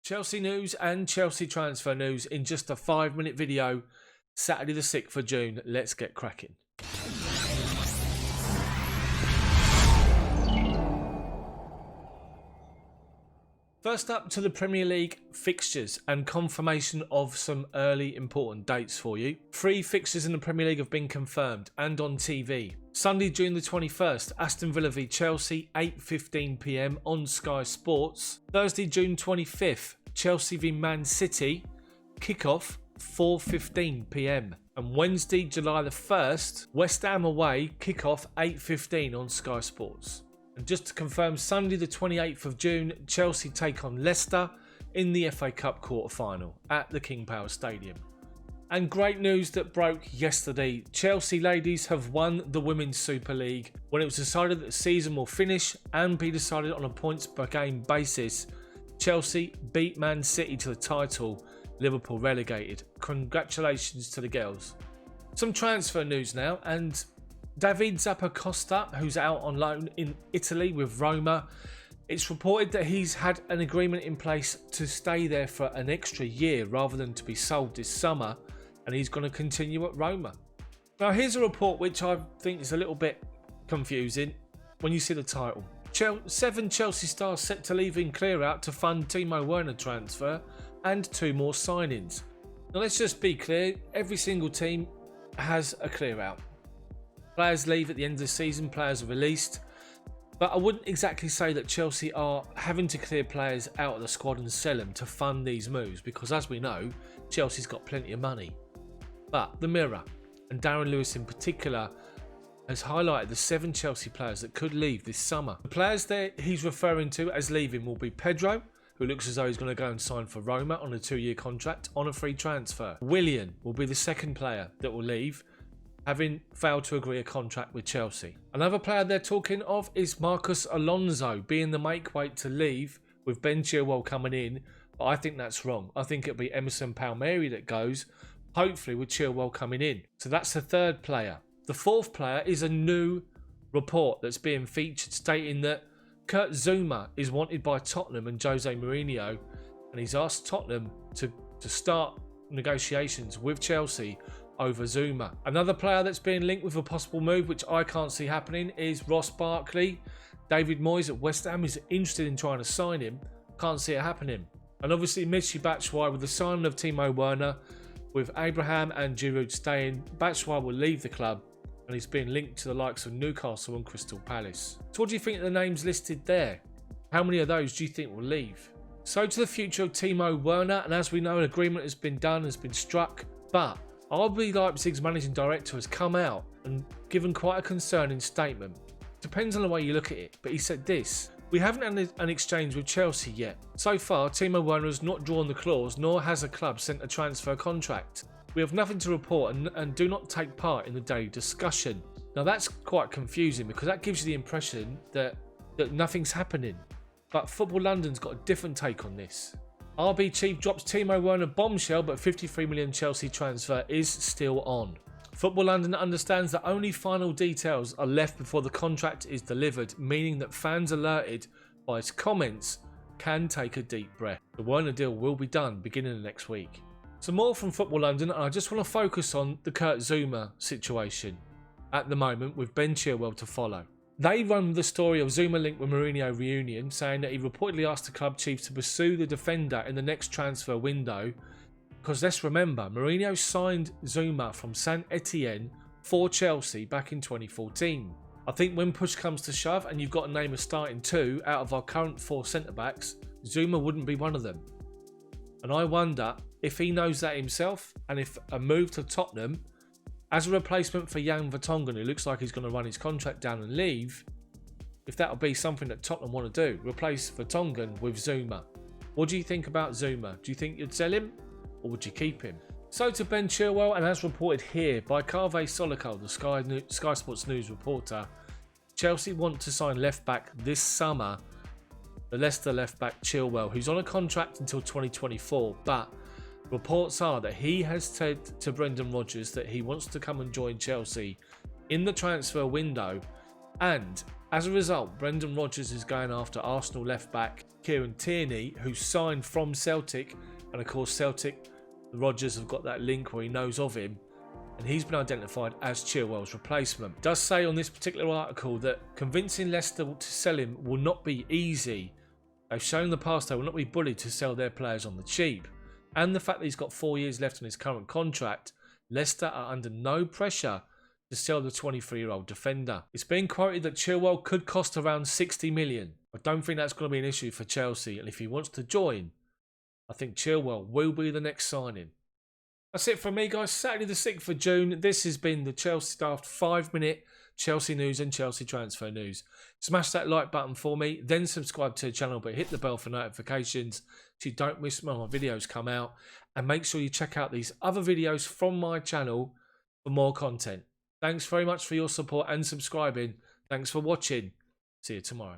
Chelsea news and Chelsea transfer news in just a 5-minute video. Saturday the 6th of June. Let's get cracking. First up to the Premier League fixtures and confirmation of some early important dates for you. 3 fixtures in the Premier League have been confirmed and on TV. Sunday, June the 21st, Aston Villa v Chelsea, 8:15 p.m. on Sky Sports. Thursday, June 25th, Chelsea v Man City, kickoff 4:15 p.m. And Wednesday, July the 1st, West Ham away, kickoff 8:15 on Sky Sports. And just to confirm, Sunday the 28th of June, Chelsea take on Leicester in the FA Cup quarter-final at the King Power Stadium. And great news that broke yesterday. Chelsea ladies have won the Women's Super League when it was decided that the season will finish and be decided on a points per game basis. Chelsea beat Man City to the title, Liverpool relegated. Congratulations to the girls. Some transfer news now, and David Zappacosta, who's out on loan in Italy with Roma, it's reported that he's had an agreement in place to stay there for an extra year rather than to be sold this summer, and he's going to continue at Roma. Now here's a report which I think is a little bit confusing when you see the title. 7 Chelsea stars set to leave in clear out to fund Timo Werner transfer and 2 more signings. Now let's just be clear, every single team has a clear out. Players leave at the end of the season, players are released. But I wouldn't exactly say that Chelsea are having to clear players out of the squad and sell them to fund these moves, because as we know, Chelsea's got plenty of money. But the Mirror, and Darren Lewis in particular, has highlighted the 7 Chelsea players that could leave this summer. The players that he's referring to as leaving will be Pedro, who looks as though he's going to go and sign for Roma on a 2-year contract on a free transfer. Willian will be the second player that will leave, having failed to agree a contract with Chelsea. Another player they're talking of is Marcos Alonso being the make weight to leave, with Ben Chilwell coming in, but I think that's wrong. I think it'll be Emerson Palmieri that goes, hopefully with Chilwell coming in. So that's the 3rd player. The 4th player is a new report that's being featured stating that Kurt Zouma is wanted by Tottenham and Jose Mourinho, and he's asked Tottenham to start negotiations with Chelsea over Zouma. Another player that's being linked with a possible move, which I can't see happening, is Ross Barkley. David Moyes at West Ham is interested in trying to sign him. Can't see it happening. And obviously Michy Batshuayi, with the signing of Timo Werner, with Abraham and Giroud staying, Batshuayi will leave the club, and he's being linked to the likes of Newcastle and Crystal Palace. So what do you think of the names listed there? How many of those do you think will leave? So to the future of Timo Werner, and as we know, an agreement has been done, has been struck, but RB Leipzig's managing director has come out and given quite a concerning statement. Depends on the way you look at it, but he said this: "We haven't had an exchange with Chelsea yet. So far, Timo Werner has not drawn the clause, nor has a club sent a transfer contract. We have nothing to report and do not take part in the daily discussion." Now that's quite confusing, because that gives you the impression that nothing's happening. But Football London's got a different take on this. RB Chief drops Timo Werner bombshell, but 53 million Chelsea transfer is still on. Football London understands that only final details are left before the contract is delivered, meaning that fans alerted by his comments can take a deep breath. The Werner deal will be done beginning of next week. Some more from Football London, and I just want to focus on the Kurt Zouma situation at the moment, with Ben Chilwell to follow. They run the story of Zouma linked with Mourinho reunion, saying that he reportedly asked the club chief to pursue the defender in the next transfer window, because let's remember, Mourinho signed Zouma from Saint Etienne for Chelsea back in 2014. I think when push comes to shove and you've got to name a starting 2 out of our current 4 centre-backs, Zouma wouldn't be one of them. And I wonder if he knows that himself, and if a move to Tottenham as a replacement for Jan Vertonghen, who looks like he's going to run his contract down and leave, if that'll be something that Tottenham want to do, replace Vertonghen with Zouma. What do you think about Zouma? Do you think you'd sell him, or would you keep him? So to Ben Chilwell, and as reported here by Kaveh Solokal, the Sky Sports News reporter, Chelsea want to sign left-back this summer, the Leicester left-back Chilwell, who's on a contract until 2024, but reports are that he has said to Brendan Rodgers that he wants to come and join Chelsea in the transfer window, and as a result, Brendan Rodgers is going after Arsenal left-back Kieran Tierney, who signed from Celtic, and of course Celtic, the Rodgers have got that link where he knows of him, and he's been identified as Chilwell's replacement. It does say on this particular article that convincing Leicester to sell him will not be easy. They've shown in the past they will not be bullied to sell their players on the cheap. And the fact that he's got 4 years left on his current contract, Leicester are under no pressure to sell the 23-year-old defender. It's been quoted that Chilwell could cost around 60 million. I don't think that's going to be an issue for Chelsea, and if he wants to join, I think Chilwell will be the next signing. That's it from me, guys. Saturday the 6th of June. This has been the Chels Daft 5-minute Chelsea news and Chelsea transfer news. Smash that like button for me, then subscribe to the channel, but hit the bell for notifications so you don't miss when my videos come out. And make sure you check out these other videos from my channel for more content. Thanks very much for your support and subscribing. Thanks for watching. See you tomorrow.